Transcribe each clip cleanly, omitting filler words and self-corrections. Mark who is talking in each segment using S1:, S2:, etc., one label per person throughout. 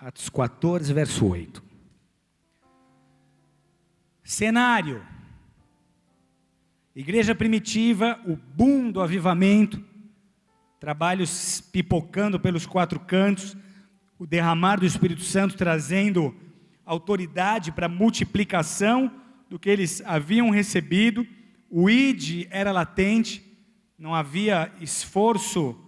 S1: Atos 14, verso 8. Cenário: igreja primitiva, o boom do avivamento, trabalhos pipocando pelos quatro cantos, o derramar do Espírito Santo trazendo autoridade para multiplicação do que eles haviam recebido. O ID era latente, não havia esforço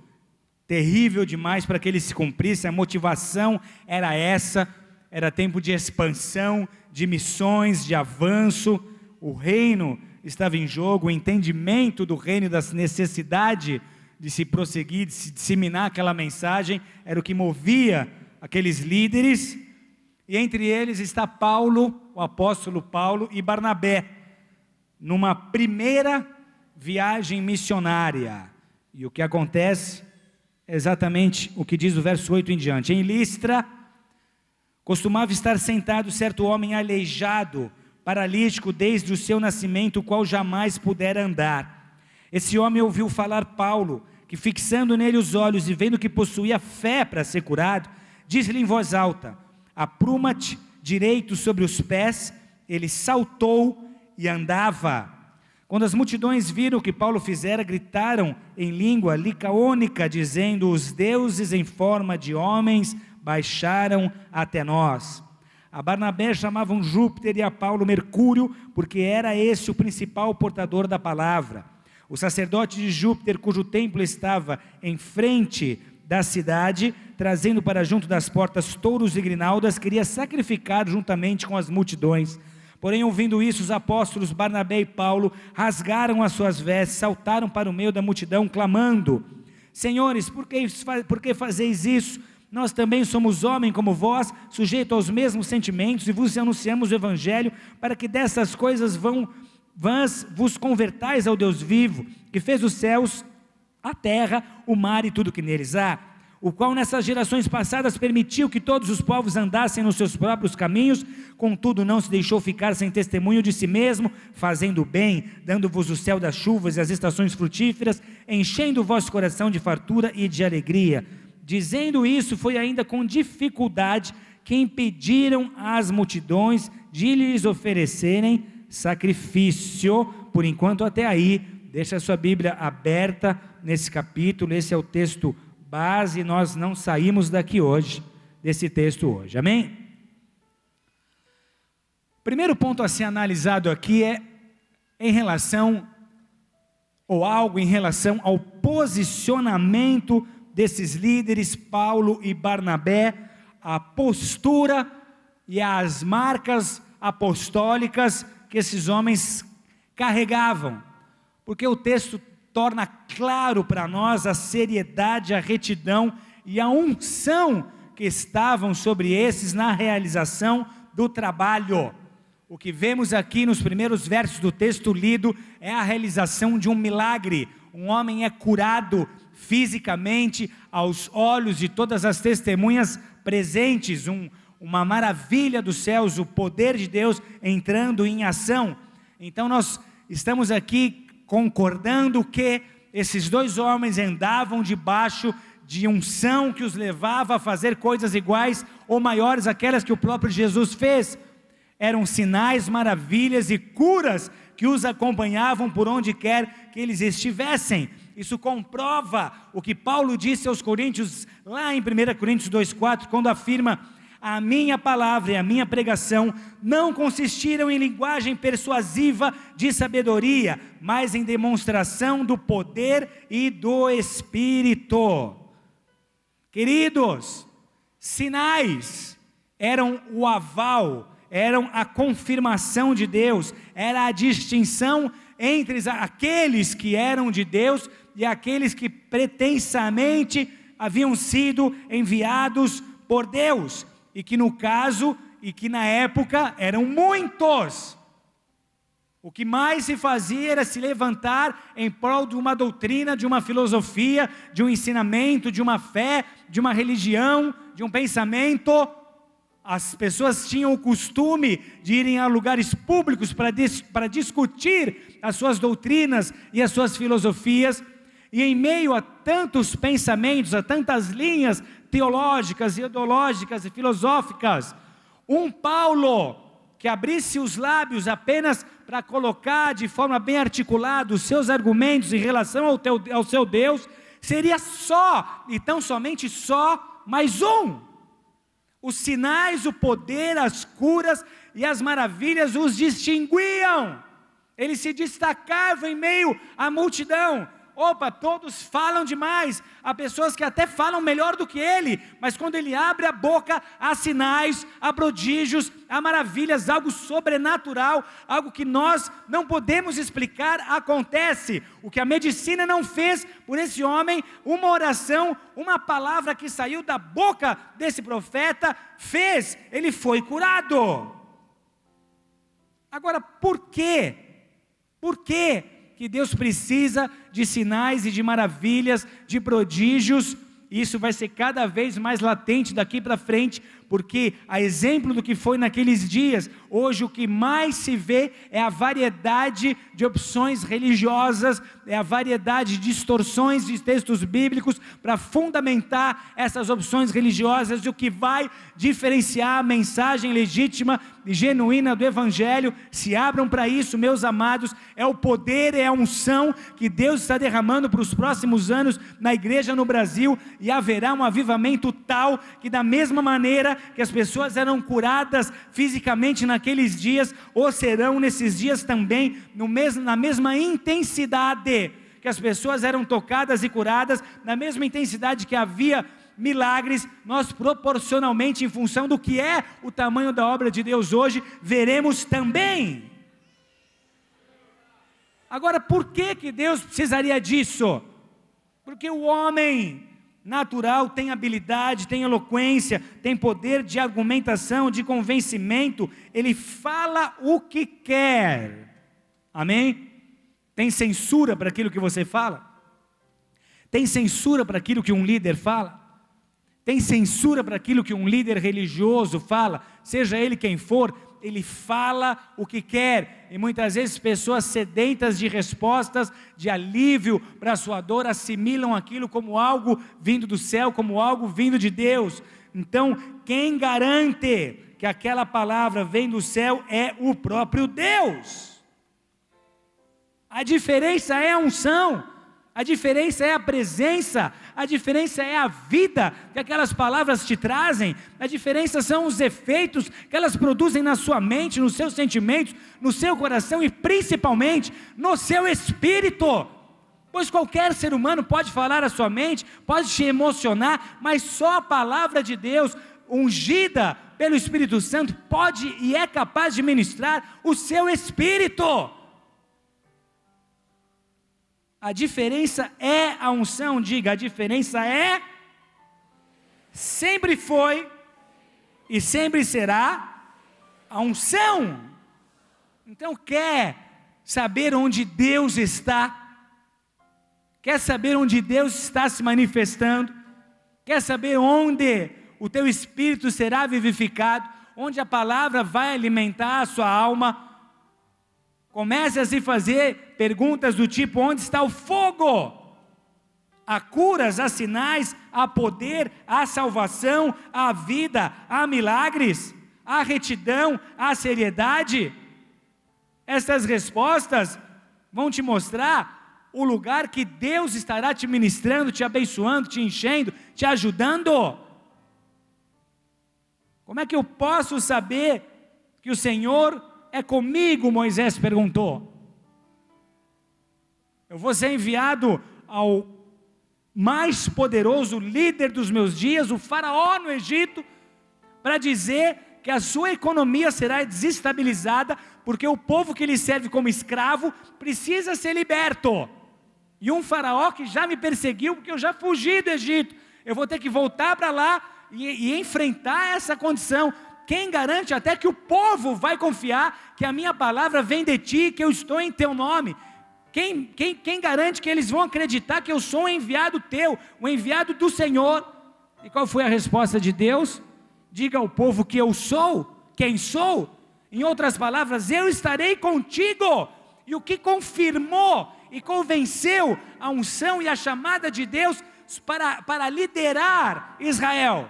S1: terrível demais para que ele se cumprisse. A motivação era essa, era tempo de expansão, de missões, de avanço. O reino estava em jogo, o entendimento do reino, da necessidade de se prosseguir, de se disseminar aquela mensagem, era o que movia aqueles líderes. E entre eles está Paulo, o apóstolo Paulo e Barnabé, numa primeira viagem missionária. E o que acontece é exatamente o que diz o verso 8 em diante. Em Listra, costumava estar sentado certo homem aleijado, paralítico desde o seu nascimento, o qual jamais pudera andar. Esse homem ouviu falar Paulo, que fixando nele os olhos e vendo que possuía fé para ser curado, disse-lhe em voz alta: apruma-te direito sobre os pés. Ele saltou e andava. Quando as multidões viram o que Paulo fizera, gritaram em língua licaônica, dizendo: os deuses em forma de homens baixaram até nós. A Barnabé chamavam Júpiter e a Paulo Mercúrio, porque era esse o principal portador da palavra. O sacerdote de Júpiter, cujo templo estava em frente da cidade, trazendo para junto das portas touros e grinaldas, queria sacrificar juntamente com as multidões. Porém, ouvindo isso, os apóstolos Barnabé e Paulo rasgaram as suas vestes, saltaram para o meio da multidão, clamando: senhores, por que fazeis isso? Nós também somos homens como vós, sujeitos aos mesmos sentimentos, e vos anunciamos o evangelho, para que dessas coisas vos convertais ao Deus vivo, que fez os céus, a terra, o mar e tudo que neles há, o qual nessas gerações passadas permitiu que todos os povos andassem nos seus próprios caminhos, contudo não se deixou ficar sem testemunho de si mesmo, fazendo o bem, dando-vos o céu das chuvas e as estações frutíferas, enchendo o vosso coração de fartura e de alegria. Dizendo isso, foi ainda com dificuldade que impediram as multidões de lhes oferecerem sacrifício. Por enquanto até aí, deixa a sua Bíblia aberta nesse capítulo. Esse é o texto base, nós não saímos daqui hoje, desse texto hoje, amém? Primeiro ponto a ser analisado aqui é em relação, ou algo em relação ao posicionamento desses líderes, Paulo e Barnabé, a postura e as marcas apostólicas que esses homens carregavam, porque o texto torna claro para nós a seriedade, a retidão e a unção que estavam sobre esses na realização do trabalho. O que vemos aqui nos primeiros versos do texto lido é a realização de um milagre. Um homem é curado fisicamente aos olhos de todas as testemunhas presentes, uma maravilha dos céus, o poder de Deus entrando em ação. Então nós estamos aqui concordando que esses dois homens andavam debaixo de unção que os levava a fazer coisas iguais ou maiores àquelas que o próprio Jesus fez. Eram sinais, maravilhas e curas que os acompanhavam por onde quer que eles estivessem. Isso comprova o que Paulo disse aos Coríntios, lá em 1 Coríntios 2,4, quando afirma: a minha palavra e a minha pregação não consistiram em linguagem persuasiva de sabedoria, mas em demonstração do poder e do Espírito. Queridos, sinais eram o aval, eram a confirmação de Deus, era a distinção entre aqueles que eram de Deus e aqueles que pretensamente haviam sido enviados por Deus, e que no caso, e que na época eram muitos. O que mais se fazia era se levantar em prol de uma doutrina, de uma filosofia, de um ensinamento, de uma fé, de uma religião, de um pensamento. As pessoas tinham o costume de irem a lugares públicos para discutir as suas doutrinas e as suas filosofias, E em meio a tantos pensamentos, a tantas linhas teológicas, ideológicas e filosóficas, um Paulo que abrisse os lábios apenas para colocar de forma bem articulada os seus argumentos em relação ao seu Deus, seria só, e tão somente só, mais um. Os sinais, o poder, as curas e as maravilhas os distinguiam. Ele se destacava em meio à multidão. Opa, todos falam demais. Há pessoas que até falam melhor do que ele, mas quando ele abre a boca, há sinais, há prodígios, há maravilhas, algo sobrenatural, algo que nós não podemos explicar, acontece. O que a medicina não fez por esse homem, uma oração, uma palavra que saiu da boca desse profeta, fez, ele foi curado. Agora, por quê? Por quê que Deus precisa de sinais e de maravilhas, de prodígios? Isso vai ser cada vez mais latente daqui para frente, porque a exemplo do que foi naqueles dias, hoje o que mais se vê é a variedade de opções religiosas, é a variedade de distorções de textos bíblicos para fundamentar essas opções religiosas, e o que vai diferenciar a mensagem legítima e genuína do Evangelho. Se abram para isso, meus amados, é o poder, é a unção que Deus está derramando para os próximos anos na igreja no Brasil, e haverá um avivamento tal, que da mesma maneira que as pessoas eram curadas fisicamente naqueles dias, ou serão nesses dias também, na mesma intensidade que as pessoas eram tocadas e curadas, na mesma intensidade que havia milagres, nós proporcionalmente, em função do que é o tamanho da obra de Deus hoje, veremos também. Agora, por que Deus precisaria disso? Porque o homem natural tem habilidade, tem eloquência, tem poder de argumentação, de convencimento, ele fala o que quer, amém? Tem censura para aquilo que você fala? Tem censura para aquilo que um líder fala? Tem censura para aquilo que um líder religioso fala? Seja ele quem for, ele fala o que quer, e muitas vezes pessoas sedentas de respostas, de alívio para a sua dor, assimilam aquilo como algo vindo do céu, como algo vindo de Deus. Então, quem garante que aquela palavra vem do céu é o próprio Deus. A diferença é a unção, a diferença é a presença, a diferença é a vida que aquelas palavras te trazem, a diferença são os efeitos que elas produzem na sua mente, nos seus sentimentos, no seu coração e principalmente no seu espírito. Pois qualquer ser humano pode falar a sua mente, pode te emocionar, mas só a palavra de Deus, ungida pelo Espírito Santo, pode e é capaz de ministrar o seu espírito. A diferença é a unção, diga, a diferença é, sempre foi e sempre será a unção. Então quer saber onde Deus está? Quer saber onde Deus está se manifestando? Quer saber onde o teu espírito será vivificado? Onde a palavra vai alimentar a sua alma? Comece a se fazer perguntas do tipo: onde está o fogo? Há curas, há sinais, há poder, há salvação, há vida, há milagres, há retidão, há seriedade. Essas respostas vão te mostrar o lugar que Deus estará te ministrando, te abençoando, te enchendo, te ajudando. Como é que eu posso saber que o Senhor é comigo? Moisés perguntou. Eu vou ser enviado ao mais poderoso líder dos meus dias, o faraó no Egito, para dizer que a sua economia será desestabilizada, porque o povo que lhe serve como escravo precisa ser liberto. E um faraó que já me perseguiu, porque eu já fugi do Egito, eu vou ter que voltar para lá e enfrentar essa condição. Quem garante até que o povo vai confiar que a minha palavra vem de ti, que eu estou em teu nome? Quem garante que eles vão acreditar que eu sou um enviado teu, um enviado do Senhor? E qual foi a resposta de Deus? Diga ao povo que eu sou, quem sou. Em outras palavras, eu estarei contigo. E o que confirmou e convenceu a unção e a chamada de Deus para liderar Israel.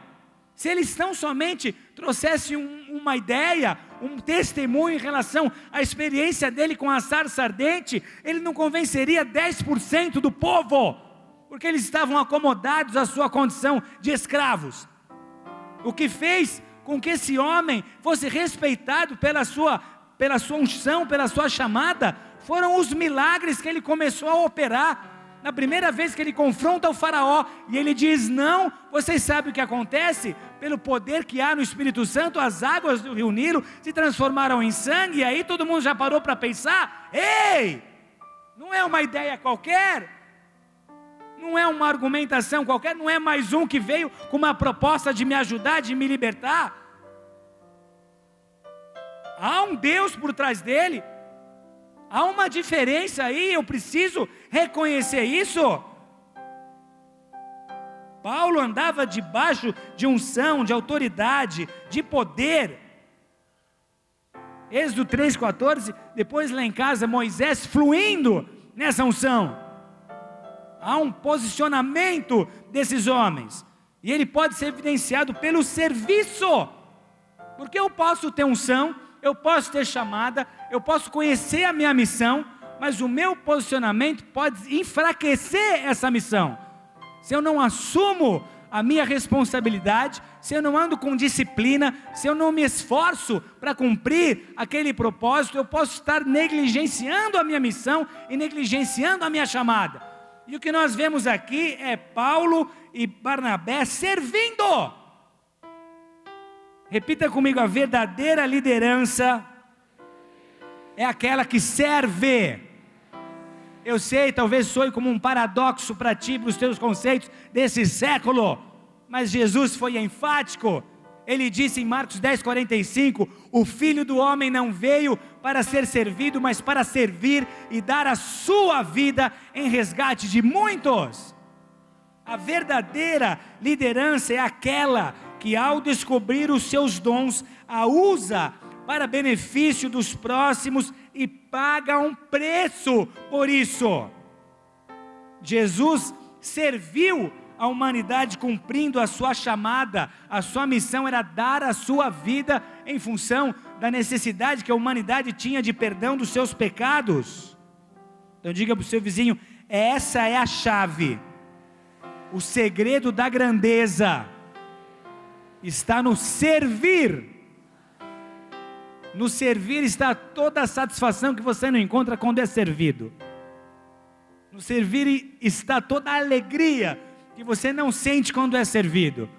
S1: Se eles tão somente trouxessem uma ideia, um testemunho em relação à experiência dele com a sarça ardente, ele não convenceria 10% do povo, porque eles estavam acomodados à sua condição de escravos. O que fez com que esse homem fosse respeitado pela sua unção, pela sua chamada, foram os milagres que ele começou a operar. Na primeira vez que ele confronta o faraó, e ele diz não, vocês sabem o que acontece? Pelo poder que há no Espírito Santo, as águas do rio Nilo se transformaram em sangue, e aí todo mundo já parou para pensar, ei, não é uma ideia qualquer, não é uma argumentação qualquer, não é mais um que veio com uma proposta de me ajudar, de me libertar. Há um Deus por trás dele, há uma diferença aí, eu preciso reconhecer isso. Paulo andava debaixo de unção, de autoridade, de poder. Êxodo 3,14, depois lá em casa, Moisés fluindo nessa unção. Há um posicionamento desses homens, e ele pode ser evidenciado pelo serviço, porque eu posso ter unção, eu posso ter chamada, eu posso conhecer a minha missão, mas o meu posicionamento pode enfraquecer essa missão. Se eu não assumo a minha responsabilidade, se eu não ando com disciplina, se eu não me esforço para cumprir aquele propósito, eu posso estar negligenciando a minha missão e negligenciando a minha chamada. E o que nós vemos aqui é Paulo e Barnabé servindo. Repita comigo, a verdadeira liderança é aquela que serve. Eu sei, talvez soe como um paradoxo para ti, para os teus conceitos desse século, mas Jesus foi enfático. Ele disse em Marcos 10,45, o Filho do Homem não veio para ser servido, mas para servir e dar a sua vida em resgate de muitos. A verdadeira liderança é aquela que, ao descobrir os seus dons, a usa para benefício dos próximos e paga um preço por isso. Jesus serviu a humanidade cumprindo a sua chamada, a sua missão era dar a sua vida em função da necessidade que a humanidade tinha de perdão dos seus pecados. Então diga para o seu vizinho, essa é a chave, o segredo da grandeza está no servir. No servir está toda a satisfação que você não encontra quando é servido. No servir está toda a alegria que você não sente quando é servido.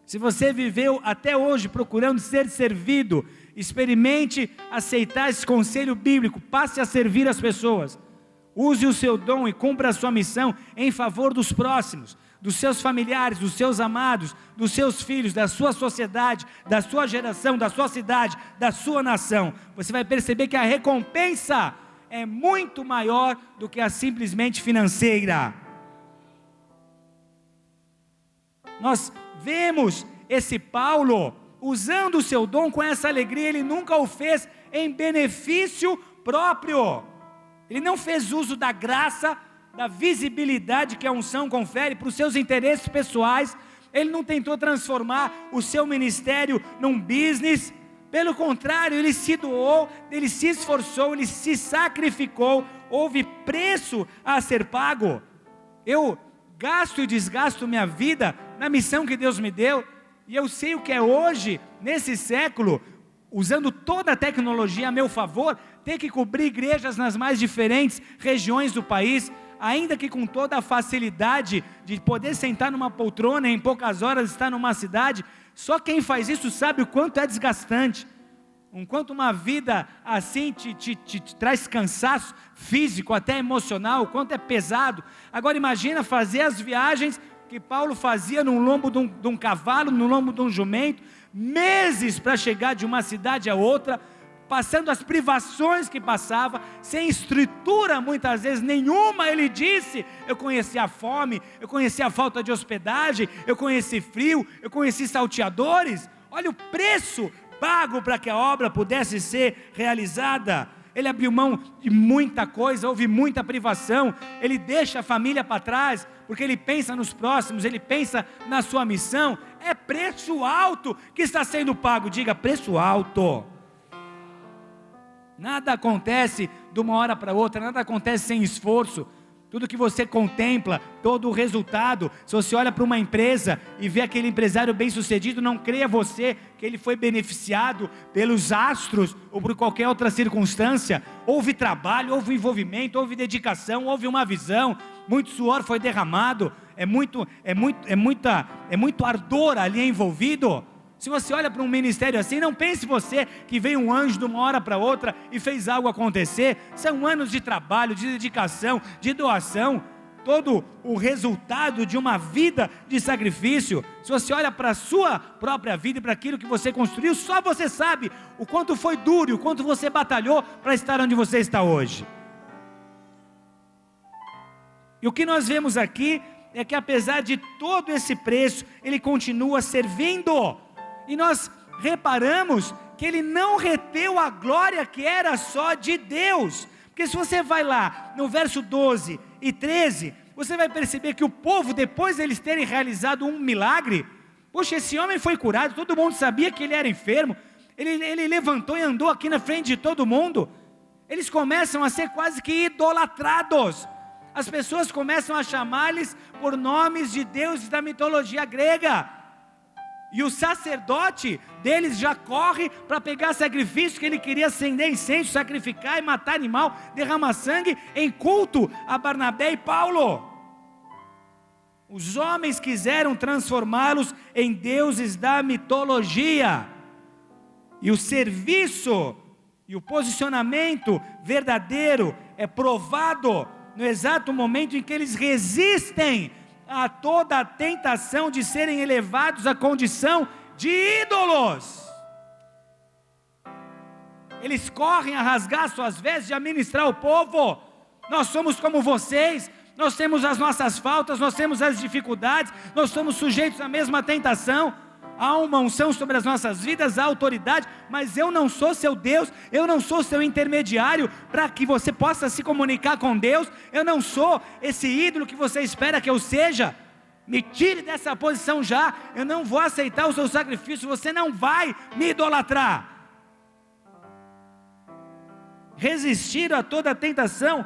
S1: Se você viveu até hoje procurando ser servido, experimente aceitar esse conselho bíblico, passe a servir as pessoas. Use o seu dom e cumpra a sua missão em favor dos próximos, dos seus familiares, dos seus amados, dos seus filhos, da sua sociedade, da sua geração, da sua cidade, da sua nação. Você vai perceber que a recompensa é muito maior do que a simplesmente financeira. Nós vemos esse Paulo usando o seu dom com essa alegria, ele nunca o fez em benefício próprio, ele não fez uso da graça, da visibilidade que a unção confere para os seus interesses pessoais, ele não tentou transformar o seu ministério num business, pelo contrário, ele se doou, ele se esforçou, ele se sacrificou, houve preço a ser pago. Eu gasto e desgasto minha vida na missão que Deus me deu, e eu sei o que é hoje, nesse século, usando toda a tecnologia a meu favor, ter que cobrir igrejas nas mais diferentes regiões do país, ainda que com toda a facilidade de poder sentar numa poltrona e em poucas horas estar numa cidade. Só quem faz isso sabe o quanto é desgastante, o quanto uma vida assim te traz cansaço físico, até emocional, o quanto é pesado. Agora imagina fazer as viagens que Paulo fazia no lombo de um cavalo, no lombo de um jumento, meses para chegar de uma cidade a outra, passando as privações que passava, sem estrutura muitas vezes nenhuma. Ele disse, eu conheci a fome, eu conheci a falta de hospedagem, eu conheci frio, eu conheci salteadores. Olha o preço pago para que a obra pudesse ser realizada. ele abriu mão de muita coisa, houve muita privação, ele deixa a família para trás, porque ele pensa nos próximos, ele pensa na sua missão. É preço alto que está sendo pago, diga preço alto. Nada acontece de uma hora para outra, nada acontece sem esforço. Tudo que você contempla, todo o resultado, se você olha para uma empresa e vê aquele empresário bem sucedido, não creia você que ele foi beneficiado pelos astros ou por qualquer outra circunstância. Houve trabalho, houve envolvimento, houve dedicação, houve uma visão, muito suor foi derramado, é muito ardor ali envolvido. Se você olha para um ministério assim, não pense você que veio um anjo de uma hora para outra e fez algo acontecer. São anos de trabalho, de dedicação, de doação, todo o resultado de uma vida de sacrifício. Se você olha para a sua própria vida e para aquilo que você construiu, só você sabe o quanto foi duro e o quanto você batalhou para estar onde você está hoje. E o que nós vemos aqui é que apesar de todo esse preço, ele continua servindo. E nós reparamos que ele não reteu a glória que era só de Deus. Porque se você vai lá no verso 12 e 13, você vai perceber que o povo, depois de eles terem realizado um milagre, poxa, esse homem foi curado, todo mundo sabia que ele era enfermo, ele levantou e andou aqui na frente de todo mundo. Eles começam a ser quase que idolatrados. As pessoas começam a chamar-lhes por nomes de deuses da mitologia grega. E o sacerdote deles já corre para pegar sacrifício, que ele queria acender incenso, sacrificar e matar animal, derramar sangue em culto a Barnabé e Paulo. Os homens quiseram transformá-los em deuses da mitologia. E o serviço e o posicionamento verdadeiro é provado no exato momento em que eles resistem a toda a tentação de serem elevados à condição de ídolos. Eles correm a rasgar suas vestes e a ministrar ao povo. Nós somos como vocês, nós temos as nossas faltas, nós temos as dificuldades, nós somos sujeitos à mesma tentação. Há uma unção sobre as nossas vidas, há autoridade, mas eu não sou seu Deus, eu não sou seu intermediário para que você possa se comunicar com Deus, eu não sou esse ídolo que você espera que eu seja. Me tire dessa posição já, eu não vou aceitar o seu sacrifício, você não vai me idolatrar. Resistiram a toda a tentação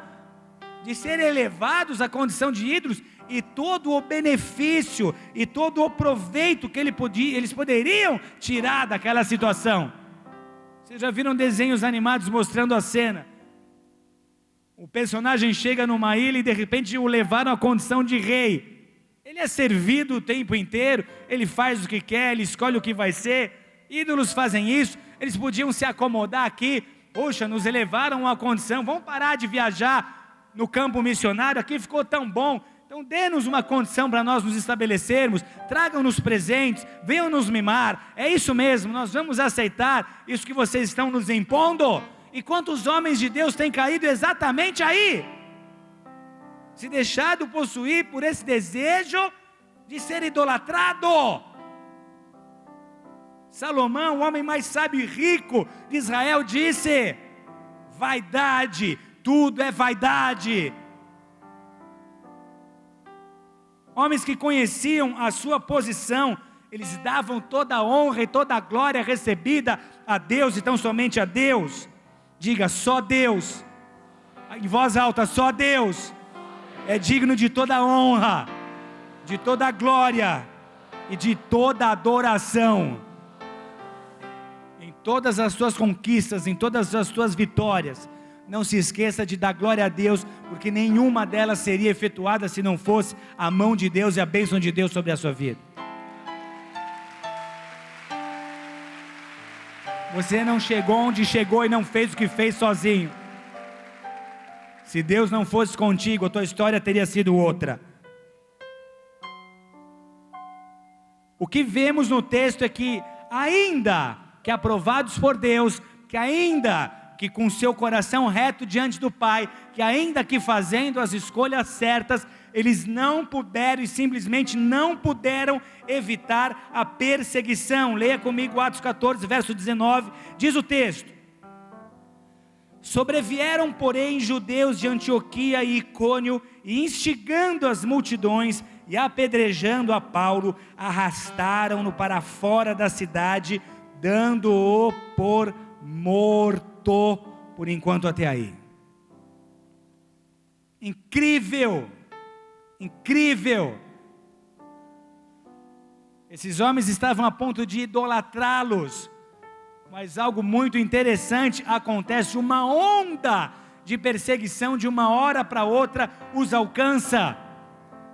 S1: de serem elevados à condição de ídolos, e todo o benefício e todo o proveito que eles poderiam tirar daquela situação. Vocês já viram desenhos animados mostrando a cena? O personagem chega numa ilha e de repente o levaram à condição de rei. Ele é servido o tempo inteiro, ele faz o que quer, ele escolhe o que vai ser. Ídolos fazem isso, eles podiam se acomodar aqui. Poxa, nos elevaram à condição, vamos parar de viajar no campo missionário, aqui ficou tão bom. Então dê-nos uma condição para nós nos estabelecermos, tragam-nos presentes, venham nos mimar, é isso mesmo, nós vamos aceitar isso que vocês estão nos impondo. E quantos homens de Deus têm caído exatamente aí? Se deixado possuir por esse desejo de ser idolatrado. Salomão, o homem mais sábio e rico de Israel, disse: vaidade, tudo é vaidade. Homens que conheciam a sua posição, eles davam toda a honra e toda a glória recebida a Deus e tão somente a Deus. Diga, só Deus, em voz alta, só Deus é digno de toda a honra, de toda a glória e de toda a adoração. Em todas as suas conquistas, em todas as suas vitórias, não se esqueça de dar glória a Deus, porque nenhuma delas seria efetuada se não fosse a mão de Deus e a bênção de Deus sobre a sua vida. Você não chegou onde chegou e não fez o que fez sozinho. Se Deus não fosse contigo, a tua história teria sido outra. O que vemos no texto é que, ainda que aprovados por Deus, que ainda que com seu coração reto diante do Pai, que ainda que fazendo as escolhas certas, eles não puderam e simplesmente não puderam evitar a perseguição. Leia comigo Atos 14, verso 19, diz o texto: Sobrevieram, porém, judeus de Antioquia e Icônio, e instigando as multidões e apedrejando a Paulo, arrastaram-no para fora da cidade, dando-o por morto, por enquanto até aí. Incrível, incrível. Esses homens estavam a ponto de idolatrá-los, mas algo muito interessante acontece. Uma onda de perseguição de uma hora para outra os alcança.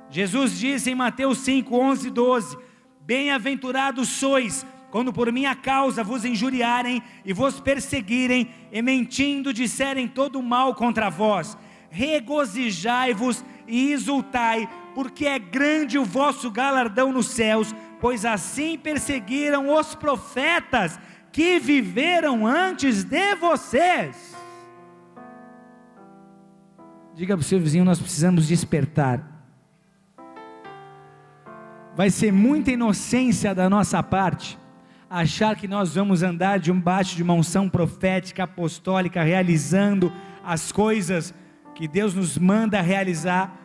S1: Jesus disse em Mateus 5, 11 e 12: bem-aventurados sois, quando por minha causa vos injuriarem e vos perseguirem, e mentindo disserem todo mal contra vós. Regozijai-vos e exultai, porque é grande o vosso galardão nos céus, pois assim perseguiram os profetas que viveram antes de vocês. Diga para o seu vizinho: nós precisamos despertar. Vai ser muita inocência da nossa parte achar que nós vamos andar debaixo de uma unção profética, apostólica, realizando as coisas que Deus nos manda realizar,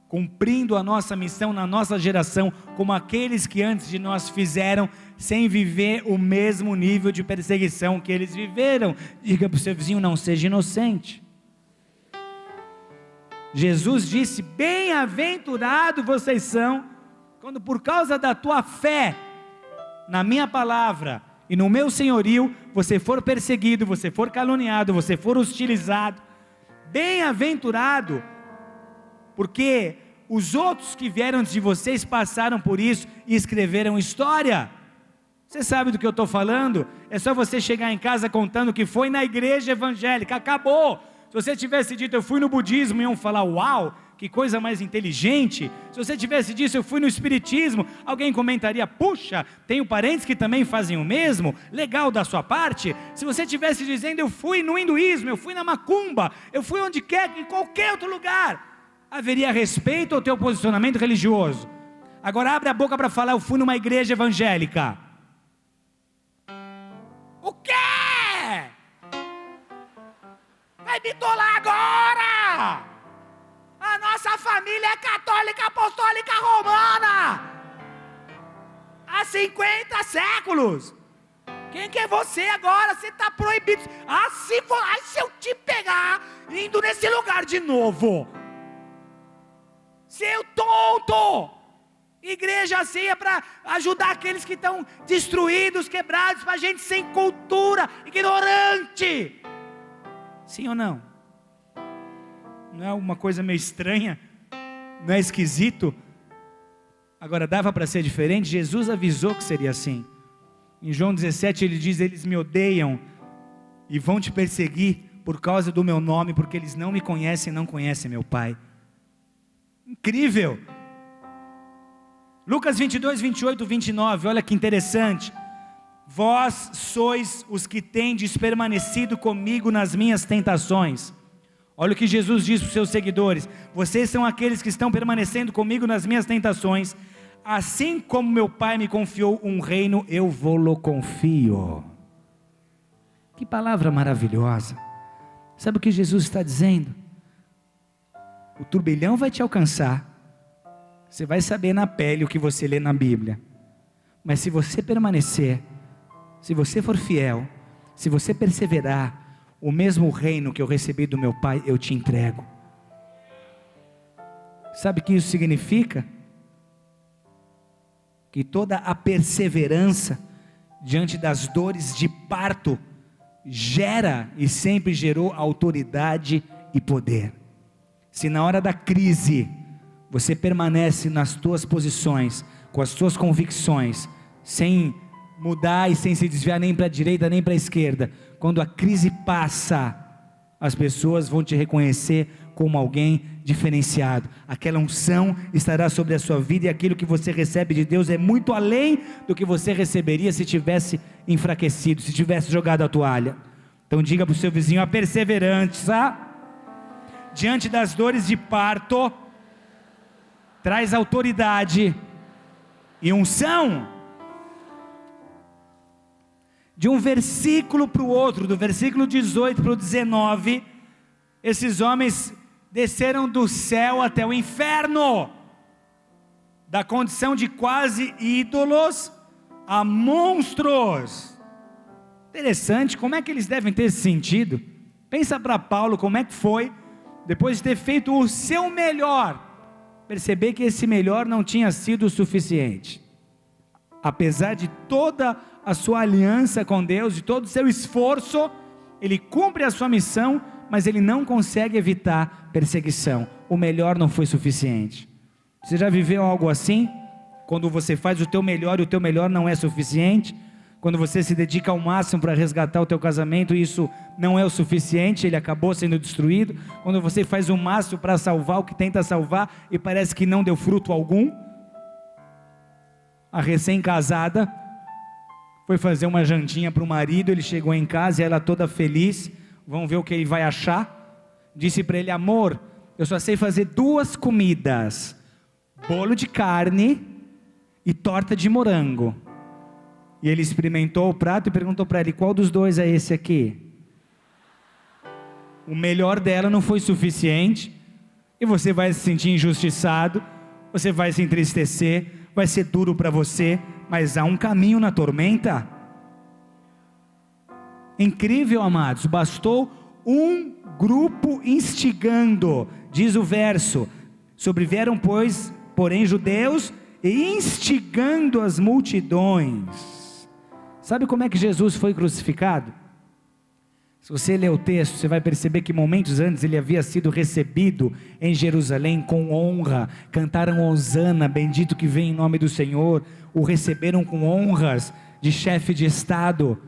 S1: cumprindo a nossa missão na nossa geração, como aqueles que antes de nós fizeram, sem viver o mesmo nível de perseguição que eles viveram. Diga para o seu vizinho: não seja inocente. Jesus disse: bem-aventurado vocês são, quando por causa da tua fé na minha palavra e no meu senhorio, você for perseguido, você for caluniado, você for hostilizado. Bem-aventurado, porque os outros que vieram antes de vocês passaram por isso e escreveram história. Você sabe do que eu estou falando? É só você chegar em casa contando que foi na igreja evangélica, acabou. Se você tivesse dito eu fui no budismo, iam falar: uau, que coisa mais inteligente. Se você tivesse dito eu fui no espiritismo, alguém comentaria: puxa, tenho parentes que também fazem o mesmo, legal da sua parte. Se você tivesse dizendo eu fui no hinduísmo, eu fui na macumba, eu fui onde quer, em qualquer outro lugar, haveria respeito ao teu posicionamento religioso. Agora abre a boca para falar: eu fui numa igreja evangélica. O quê? Vai me tolar agora? A nossa família é católica, apostólica, romana há 50 séculos. Quem que é você agora? Você está proibido. Se eu te pegar indo nesse lugar de novo, seu tonto. Igreja assim é para ajudar aqueles que estão destruídos, quebrados, para gente sem cultura, ignorante. Sim ou não? Não é uma coisa meio estranha? Não é esquisito? Agora dava para ser diferente? Jesus avisou que seria assim. Em João 17 ele diz: eles me odeiam e vão te perseguir por causa do meu nome, porque eles não me conhecem, não conhecem meu Pai. Incrível. Lucas 22, 28, 29, olha que interessante. Vós sois os que tendes permanecido comigo nas minhas tentações. Olha o que Jesus diz para os seus seguidores: vocês são aqueles que estão permanecendo comigo nas minhas tentações. Assim como meu Pai me confiou um reino, eu vou-lo confio. Que palavra maravilhosa. Sabe o que Jesus está dizendo? O turbilhão vai te alcançar. Você vai saber na pele o que você lê na Bíblia. Mas se você permanecer, se você for fiel, se você perseverar, o mesmo reino que eu recebi do meu Pai, eu te entrego. Sabe o que isso significa? Que toda a perseverança diante das dores de parto gera e sempre gerou autoridade e poder. Se na hora da crise você permanece nas tuas posições, com as tuas convicções, sem mudar e sem se desviar nem para a direita nem para a esquerda, quando a crise passa, as pessoas vão te reconhecer como alguém diferenciado. Aquela unção estará sobre a sua vida, e aquilo que você recebe de Deus é muito além do que você receberia se tivesse enfraquecido, se tivesse jogado a toalha. Então diga para o seu vizinho: a perseverança diante das dores de parto traz autoridade e unção. De um versículo para o outro, do versículo 18 para o 19, esses homens desceram do céu até o inferno, da condição de quase ídolos a monstros. Interessante, como é que eles devem ter se sentido? Pensa para Paulo como é que foi, depois de ter feito o seu melhor, perceber que esse melhor não tinha sido o suficiente. Apesar de toda a sua aliança com Deus, de todo o seu esforço, ele cumpre a sua missão, mas ele não consegue evitar perseguição. O melhor não foi suficiente. Você já viveu algo assim? Quando você faz o teu melhor e o teu melhor não é suficiente? Quando você se dedica ao máximo para resgatar o teu casamento e isso não é o suficiente, ele acabou sendo destruído? Quando você faz o máximo para salvar o que tenta salvar e parece que não deu fruto algum? A recém-casada foi fazer uma jantinha para o marido, ele chegou em casa e ela toda feliz, vamos ver o que ele vai achar. Disse para ele: amor, eu só sei fazer 2 comidas, bolo de carne e torta de morango. E ele experimentou o prato e perguntou para ele: qual dos 2 é esse aqui? O melhor dela não foi suficiente, e você vai se sentir injustiçado, você vai se entristecer, vai ser duro para você, mas há um caminho na tormenta. Incrível, amados, bastou um grupo instigando, diz o verso, sobrevieram porém judeus, e instigando as multidões. Sabe como é que Jesus foi crucificado? Se você ler o texto, você vai perceber que momentos antes ele havia sido recebido em Jerusalém com honra, cantaram hosana, bendito que vem em nome do Senhor, o receberam com honras de chefe de estado,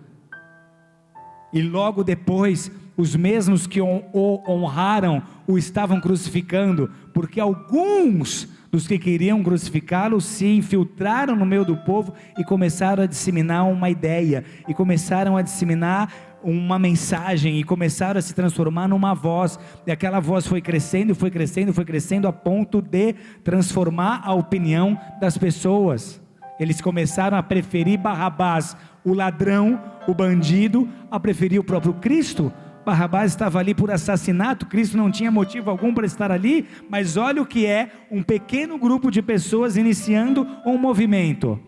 S1: e logo depois, os mesmos que o honraram, o estavam crucificando, porque alguns dos que queriam crucificá-lo se infiltraram no meio do povo e começaram a disseminar uma ideia, e começaram a disseminar uma mensagem, e começaram a se transformar numa voz, e aquela voz foi crescendo, foi crescendo, foi crescendo, a ponto de transformar a opinião das pessoas. Eles começaram a preferir Barrabás, o ladrão, o bandido, a preferir o próprio Cristo. Barrabás estava ali por assassinato, Cristo não tinha motivo algum para estar ali, mas olha o que é um pequeno grupo de pessoas iniciando um movimento.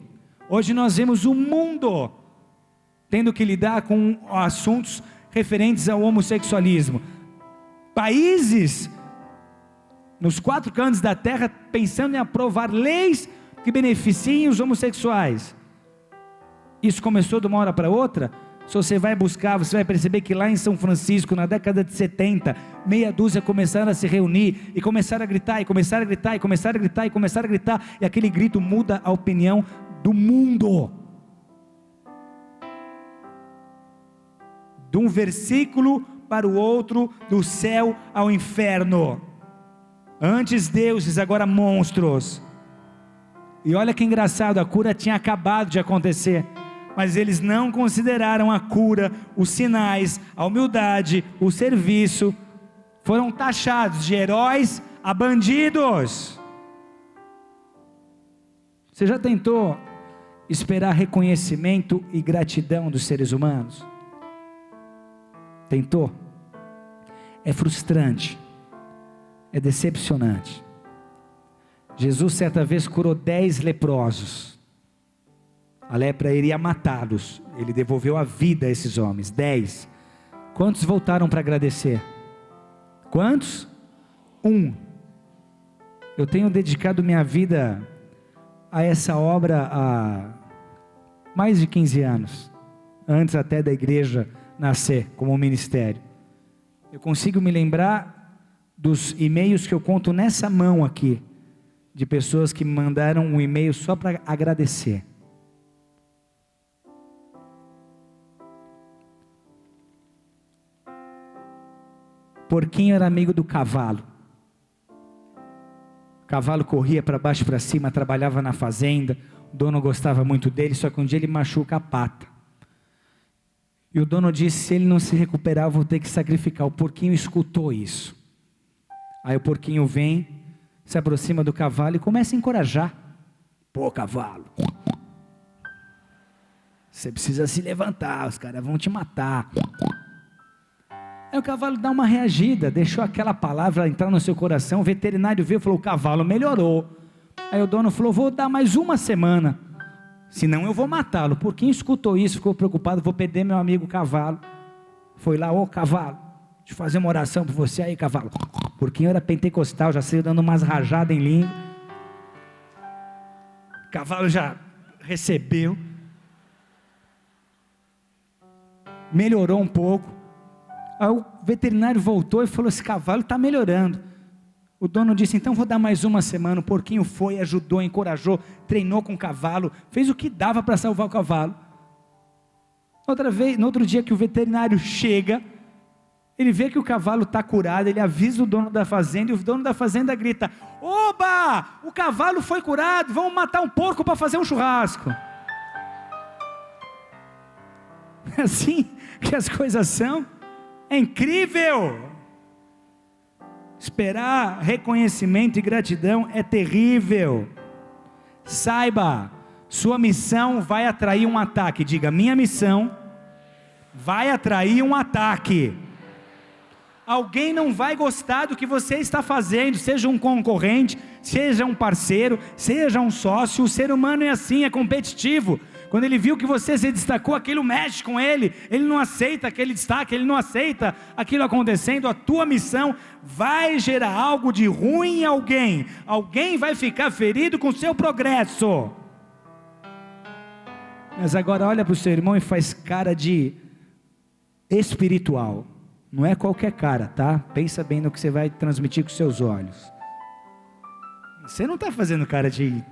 S1: Hoje nós vemos o mundo tendo que lidar com assuntos referentes ao homossexualismo, países nos 4 cantos da terra pensando em aprovar leis que beneficiem os homossexuais. Isso começou de uma hora para outra. Se você vai buscar, você vai perceber que lá em São Francisco, na década de 70, meia dúzia começaram a se reunir, e começaram a gritar, e começaram a gritar, e começaram a gritar, e começaram a gritar, e aquele grito muda a opinião do mundo. De um versículo para o outro, do céu ao inferno. Antes deuses, agora monstros. E olha que engraçado, a cura tinha acabado de acontecer, mas eles não consideraram a cura, os sinais, a humildade, o serviço. Foram taxados de heróis a bandidos. Você já tentou esperar reconhecimento e gratidão dos seres humanos? Tentou? É frustrante, é decepcionante. Jesus certa vez curou 10 leprosos. A lepra iria matá-los, ele devolveu a vida a esses homens. 10. Quantos voltaram para agradecer? Quantos? 1. Eu tenho dedicado minha vida a essa obra há mais de 15 anos, antes até da igreja nascer como ministério. Eu consigo me lembrar dos e-mails que eu conto nessa mão aqui, de pessoas que me mandaram um e-mail só para agradecer. Porquinho era amigo do cavalo. O cavalo corria para baixo e para cima, trabalhava na fazenda, o dono gostava muito dele, só que um dia ele machuca a pata. E o dono disse: se ele não se recuperar, eu vou ter que sacrificar. O porquinho escutou isso. Aí o porquinho vem, se aproxima do cavalo e começa a encorajar. Pô, cavalo, Você precisa se levantar, os caras vão te matar. Aí o cavalo dá uma reagida, deixou aquela palavra entrar no seu coração. O veterinário veio e falou: o cavalo melhorou. Aí o dono falou: vou dar mais uma semana, senão eu vou matá-lo. Por quem escutou isso, ficou preocupado: vou perder meu amigo cavalo. Foi lá: ô cavalo, deixa eu fazer uma oração por você aí, cavalo. Porque eu era pentecostal, já saiu dando umas rajadas em língua. O cavalo já recebeu, melhorou um pouco. Aí o veterinário voltou e falou: esse cavalo está melhorando. O dono disse: então vou dar mais uma semana. O porquinho foi, ajudou, encorajou, treinou com o cavalo, fez o que dava para salvar o cavalo. No outro dia que o veterinário chega, ele vê que o cavalo está curado, ele avisa o dono da fazenda, e o dono da fazenda grita: oba, o cavalo foi curado, vamos matar um porco para fazer um churrasco. É assim que as coisas são. É incrível. Esperar reconhecimento e gratidão é terrível. Saiba, sua missão vai atrair um ataque. Diga: minha missão vai atrair um ataque. Alguém não vai gostar do que você está fazendo, seja um concorrente, seja um parceiro, seja um sócio. O ser humano é assim, é competitivo. Quando ele viu que você se destacou, aquilo mexe com ele, ele não aceita aquele destaque, ele não aceita aquilo acontecendo. A tua missão vai gerar algo de ruim em alguém, alguém vai ficar ferido com o seu progresso. Mas agora olha para o seu irmão e faz cara de espiritual, não é qualquer cara, tá? Pensa bem no que você vai transmitir com seus olhos. Você não está fazendo cara de...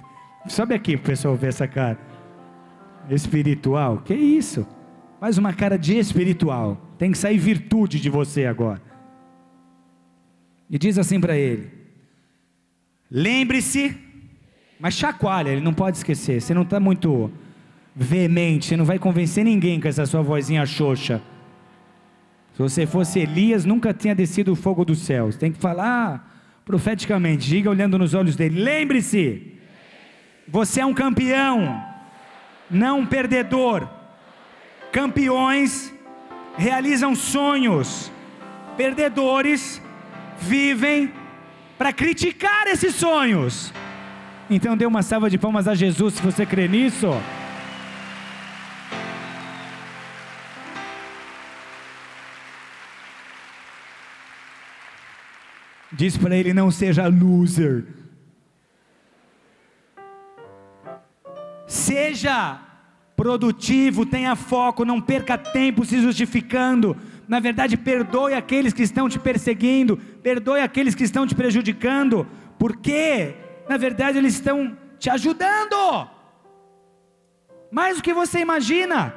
S1: Sobe aqui para o pessoal ver essa cara. Espiritual, que isso? Faz uma cara de espiritual. Tem que sair virtude de você agora. E diz assim para ele: lembre-se, mas chacoalha, ele não pode esquecer. Você não está muito veemente, você não vai convencer ninguém com essa sua vozinha xoxa. Se você fosse Elias, nunca tinha descido o fogo do céu. Você tem que falar profeticamente, diga olhando nos olhos dele: lembre-se, você é um campeão, não um perdedor. Campeões realizam sonhos, perdedores vivem para criticar esses sonhos. Então dê uma salva de palmas a Jesus se você crê nisso. Diz para ele: não seja loser. Seja produtivo, tenha foco, não perca tempo se justificando. Na verdade, perdoe aqueles que estão te perseguindo, perdoe aqueles que estão te prejudicando, porque na verdade eles estão te ajudando, mais do que você imagina.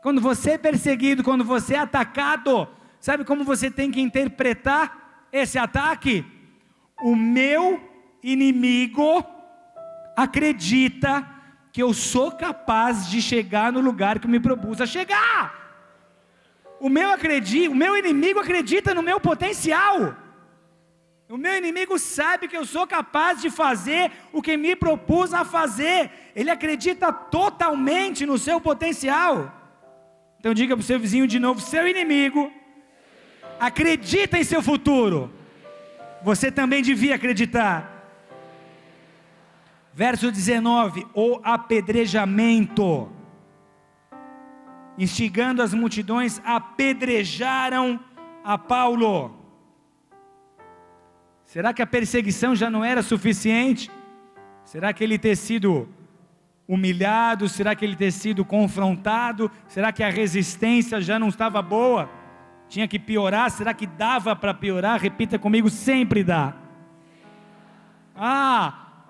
S1: Quando você é perseguido, quando você é atacado, sabe como você tem que interpretar esse ataque? O meu inimigo acredita que eu sou capaz de chegar no lugar que me propus a chegar. O meu inimigo acredita no meu potencial. O meu inimigo sabe que eu sou capaz de fazer o que me propus a fazer. Ele acredita totalmente no seu potencial. Então diga para o seu vizinho de novo: seu inimigo acredita em seu futuro. Você também devia acreditar. Verso 19: o apedrejamento. Instigando as multidões, apedrejaram a Paulo. Será que a perseguição já não era suficiente? Será que ele ter sido humilhado? Será que ele ter sido confrontado? Será que a resistência já não estava boa? Tinha que piorar? Será que dava para piorar? Repita comigo: sempre dá.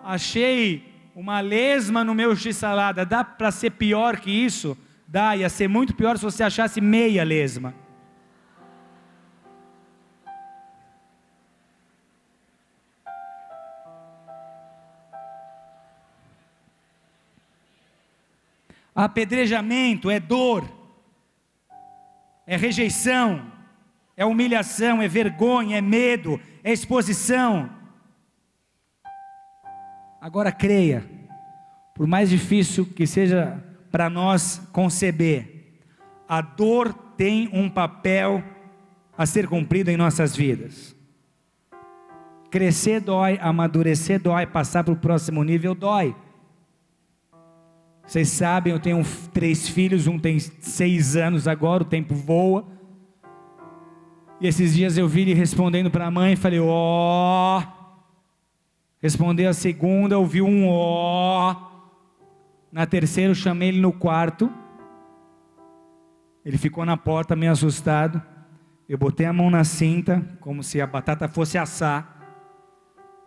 S1: Achei uma lesma no meu x-salada. Dá para ser pior que isso? Dá, ia ser muito pior se você achasse meia lesma. Apedrejamento é dor, é rejeição, é humilhação, é vergonha, é medo, é exposição. Agora creia, por mais difícil que seja para nós conceber. A dor tem um papel a ser cumprido em nossas vidas. Crescer dói, amadurecer dói, passar para o próximo nível dói. Vocês sabem, eu tenho 3 filhos, um tem 6 anos agora, o tempo voa. E esses dias eu vi ele respondendo para a mãe e falei, ó. Respondeu a segunda, ouvi um ó. Na terceira eu chamei ele no quarto. Ele ficou na porta meio assustado. Eu botei a mão na cinta, como se a batata fosse assar.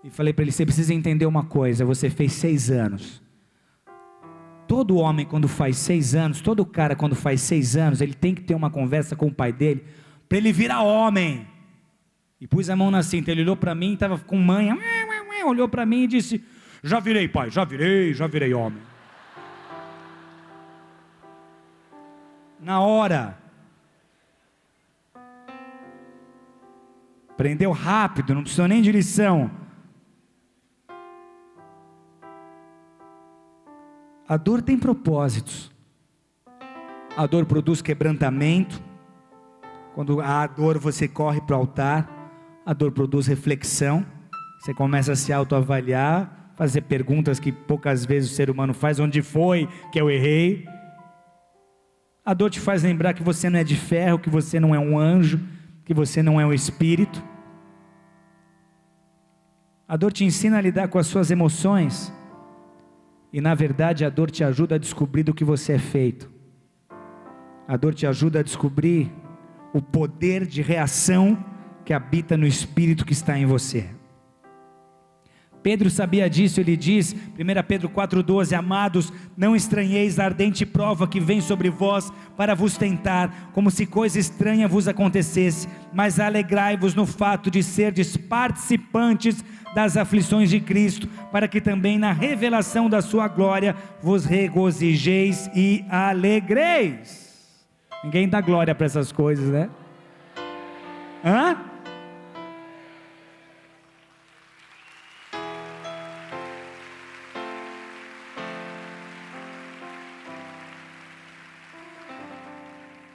S1: E falei para ele, você precisa entender uma coisa, você fez 6 anos. Todo homem quando faz 6 anos, todo cara quando faz 6 anos, ele tem que ter uma conversa com o pai dele, para ele virar homem. E pus a mão na cinta, ele olhou para mim, estava com manha, olhou para mim e disse, já virei pai, já virei homem. Na hora, aprendeu rápido, não precisou nem de lição. A dor tem propósitos. A dor produz quebrantamento. Quando há dor, você corre para o altar. A dor produz reflexão. Você começa a se autoavaliar, fazer perguntas que poucas vezes o ser humano faz. Onde foi que eu errei? A dor te faz lembrar que você não é de ferro, que você não é um anjo, que você não é um espírito. A dor te ensina a lidar com as suas emoções. E na verdade a dor te ajuda a descobrir do que você é feito. A dor te ajuda a descobrir o poder de reação que habita no espírito que está em você. Pedro sabia disso, ele diz, 1 Pedro 4,12, amados, não estranheis a ardente prova que vem sobre vós para vos tentar, como se coisa estranha vos acontecesse, mas alegrai-vos no fato de serdes participantes das aflições de Cristo, para que também na revelação da sua glória vos regozijeis e alegreis. Ninguém dá glória para essas coisas, né? Hã?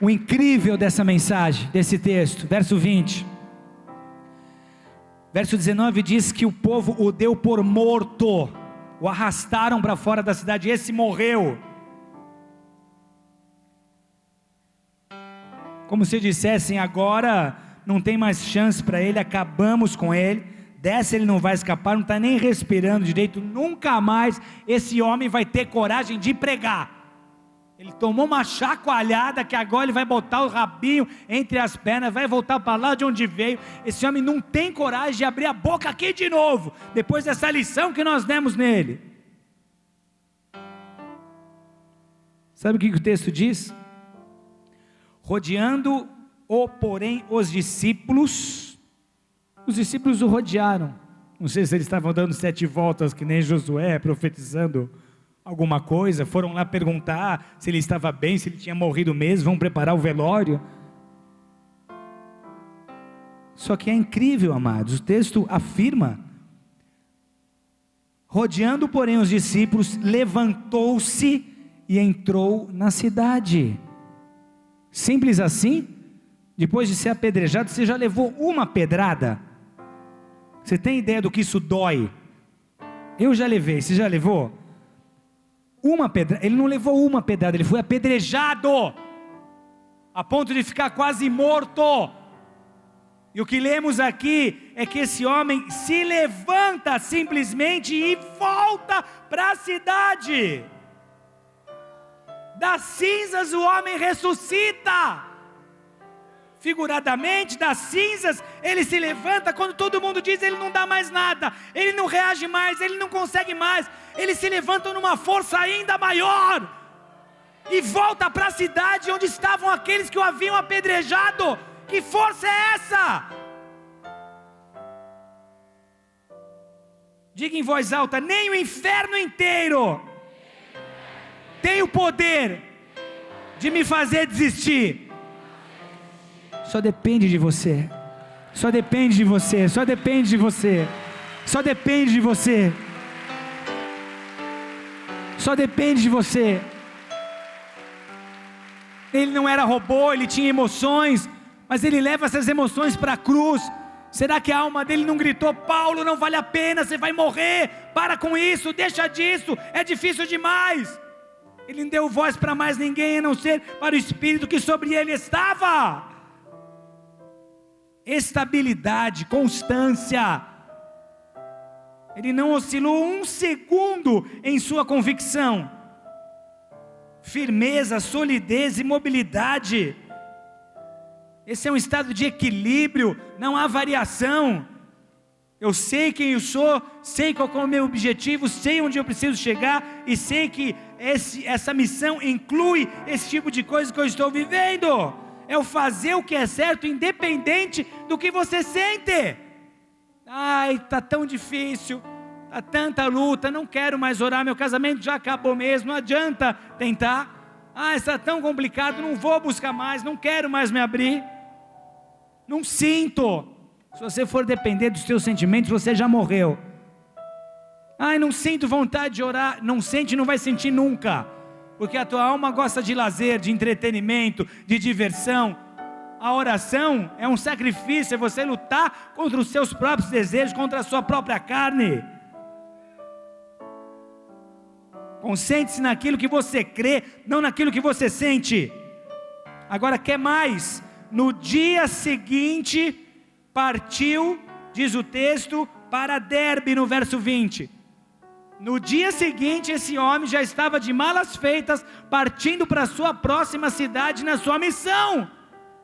S1: O incrível dessa mensagem, desse texto, verso 20. Verso 19 diz que o povo o deu por morto, o arrastaram para fora da cidade, esse morreu. Como se dissessem, agora não tem mais chance para ele, acabamos com ele, dessa ele não vai escapar, não está nem respirando direito, nunca mais esse homem vai ter coragem de pregar. Ele tomou uma chacoalhada que agora ele vai botar o rabinho entre as pernas, vai voltar para lá de onde veio. Esse homem não tem coragem de abrir a boca aqui de novo, depois dessa lição que nós demos nele. Sabe o que o texto diz? Rodeando-o, porém, os discípulos o rodearam. Não sei se eles estavam dando 7 voltas, que nem Josué, profetizando alguma coisa, foram lá perguntar se ele estava bem, se ele tinha morrido mesmo, vão preparar o velório. Só que é incrível, amados, o texto afirma, rodeando porém os discípulos, levantou-se e entrou na cidade. Simples assim? Depois de ser apedrejado, você já levou uma pedrada? Você tem ideia do que isso dói? Eu já levei, você já levou? Uma pedrada, ele não levou uma pedrada, ele foi apedrejado, a ponto de ficar quase morto. E o que lemos aqui é que esse homem se levanta simplesmente e volta para a cidade. Das cinzas o homem ressuscita. Figuradamente, das cinzas, ele se levanta. Quando todo mundo diz, ele não dá mais nada, ele não reage mais, ele não consegue mais, ele se levanta numa força ainda maior, e volta para a cidade onde estavam aqueles que o haviam apedrejado. Que força é essa? Diga em voz alta, nem o inferno inteiro tem o poder de me fazer desistir. Só depende de você, só depende de você, só depende de você, só depende de você, só depende de você. Ele não era robô, ele tinha emoções, mas ele leva essas emoções para a cruz. Será que a alma dele não gritou: Paulo, não vale a pena, você vai morrer, para com isso, deixa disso, é difícil demais? Ele não deu voz para mais ninguém, a não ser para o Espírito que sobre ele estava. Estabilidade, constância. Ele não oscilou um segundo em sua convicção. Firmeza, solidez e mobilidade. Esse é um estado de equilíbrio, não há variação. Eu sei quem eu sou, sei qual é o meu objetivo, sei onde eu preciso chegar, e sei que essa missão inclui esse tipo de coisa que eu estou vivendo. É o fazer o que é certo, independente do que você sente. Ai, está tão difícil, está tanta luta, não quero mais orar, meu casamento já acabou mesmo, não adianta tentar. Ah, está tão complicado, não vou buscar mais, não quero mais me abrir. Não sinto. Se você for depender dos seus sentimentos, você já morreu. Ai, não sinto vontade de orar. Não sente, não vai sentir nunca, porque a tua alma gosta de lazer, de entretenimento, de diversão. A oração é um sacrifício, é você lutar contra os seus próprios desejos, contra a sua própria carne. Concentre-se naquilo que você crê, não naquilo que você sente. Agora, quer mais? No dia seguinte, partiu, diz o texto, para Derbe, no verso 20. No dia seguinte, esse homem já estava de malas feitas, partindo para a sua próxima cidade na sua missão.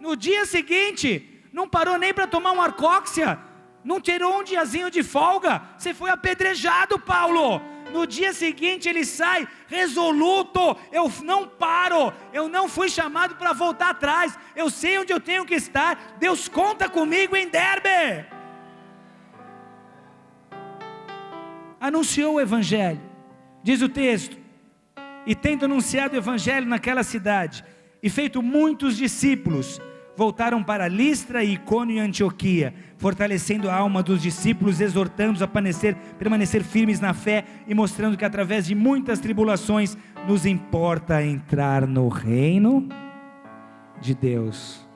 S1: No dia seguinte, não parou nem para tomar uma arcóxia, não tirou um diazinho de folga. Você foi apedrejado, Paulo. No dia seguinte ele sai resoluto: eu não paro, eu não fui chamado para voltar atrás, eu sei onde eu tenho que estar, Deus conta comigo em Derbe. Anunciou o evangelho, diz o texto, e tendo anunciado o evangelho naquela cidade, e feito muitos discípulos, voltaram para Listra, Icônio e Antioquia, fortalecendo a alma dos discípulos, exortando-os a permanecer firmes na fé, e mostrando que através de muitas tribulações, nos importa entrar no reino de Deus.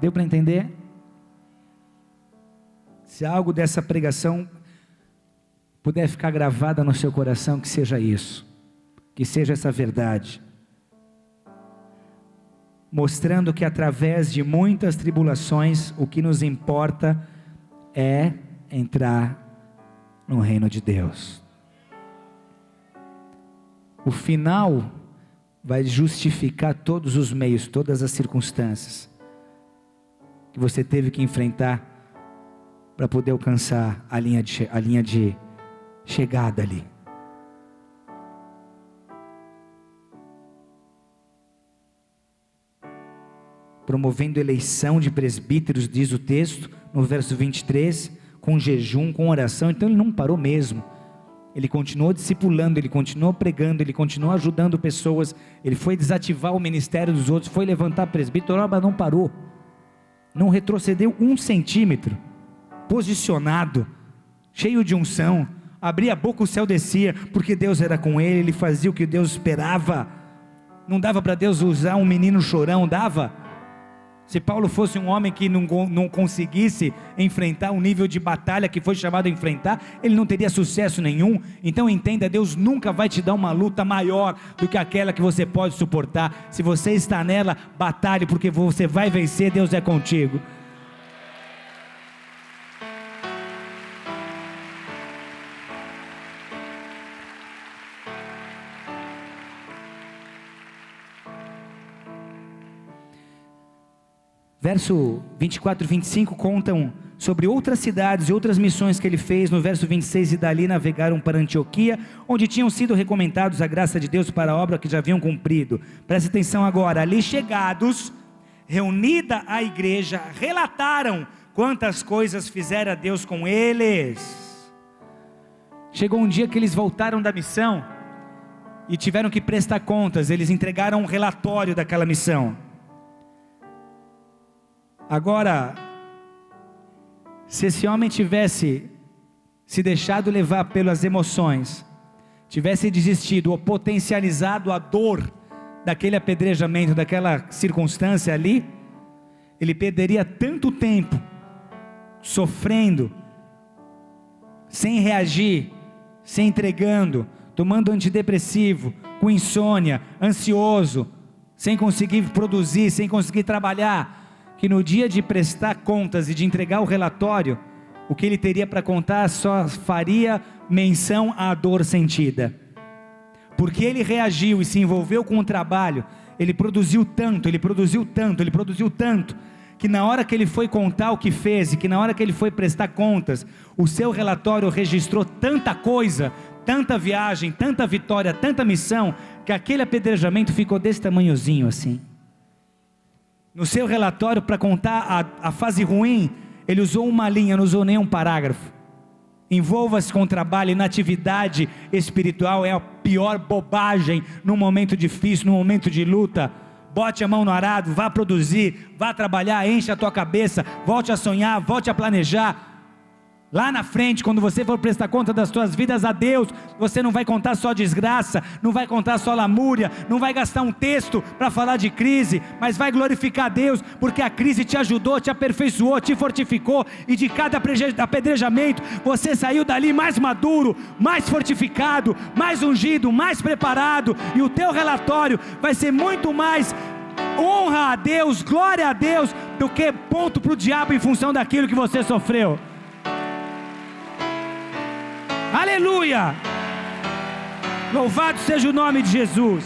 S1: Deu para entender? Se algo dessa pregação puder ficar gravada no seu coração, que seja isso, que seja essa verdade, mostrando que através de muitas tribulações, o que nos importa é entrar no reino de Deus. O final vai justificar todos os meios, todas as circunstâncias que você teve que enfrentar para poder alcançar a linha de chegada ali. Promovendo eleição de presbíteros, diz o texto, no verso 23, com jejum, com oração. Então ele não parou mesmo, ele continuou discipulando, ele continuou pregando, ele continuou ajudando pessoas, ele foi desativar o ministério dos outros, foi levantar presbítero, mas não parou, não retrocedeu 1 centímetro, posicionado, cheio de unção, abria a boca, o céu descia, porque Deus era com ele, ele fazia o que Deus esperava. Não dava para Deus usar um menino chorão, dava? Se Paulo fosse um homem que não conseguisse enfrentar o nível de batalha que foi chamado a enfrentar, ele não teria sucesso nenhum. Então entenda, Deus nunca vai te dar uma luta maior do que aquela que você pode suportar. Se você está nela, batalhe, porque você vai vencer, Deus é contigo. Verso 24 e 25 contam sobre outras cidades e outras missões que ele fez. No verso 26, e dali navegaram para Antioquia, onde tinham sido recomendados a graça de Deus para a obra que já haviam cumprido. Preste atenção agora. Ali chegados, reunida a igreja, relataram quantas coisas fizera Deus com eles. Chegou um dia que eles voltaram da missão e tiveram que prestar contas. Eles entregaram um relatório daquela missão. Agora, se esse homem tivesse se deixado levar pelas emoções, tivesse desistido ou potencializado a dor daquele apedrejamento, daquela circunstância ali, ele perderia tanto tempo sofrendo, sem reagir, se entregando, tomando antidepressivo, com insônia, ansioso, sem conseguir produzir, sem conseguir trabalhar, que no dia de prestar contas e de entregar o relatório, o que ele teria para contar só faria menção à dor sentida. Porque ele reagiu e se envolveu com o trabalho, ele produziu tanto, que na hora que ele foi contar o que fez, e que na hora que ele foi prestar contas, o seu relatório registrou tanta coisa, tanta viagem, tanta vitória, tanta missão, que aquele apedrejamento ficou desse tamanhozinho assim. No seu relatório, para contar a fase ruim, ele usou uma linha, não usou nem um parágrafo. Envolva-se com o trabalho, inatividade espiritual é a pior bobagem num momento difícil, num momento de luta. Bote a mão no arado, vá produzir, vá trabalhar, enche a tua cabeça, volte a sonhar, volte a planejar. Lá na frente, quando você for prestar conta das suas vidas a Deus, você não vai contar só desgraça, não vai contar só lamúria, não vai gastar um texto para falar de crise, mas vai glorificar a Deus, porque a crise te ajudou, te aperfeiçoou, te fortificou, e de cada apedrejamento, você saiu dali mais maduro, mais fortificado, mais ungido, mais preparado, e o teu relatório vai ser muito mais honra a Deus, glória a Deus, do que ponto para o diabo em função daquilo que você sofreu. Aleluia! Louvado seja o nome de Jesus.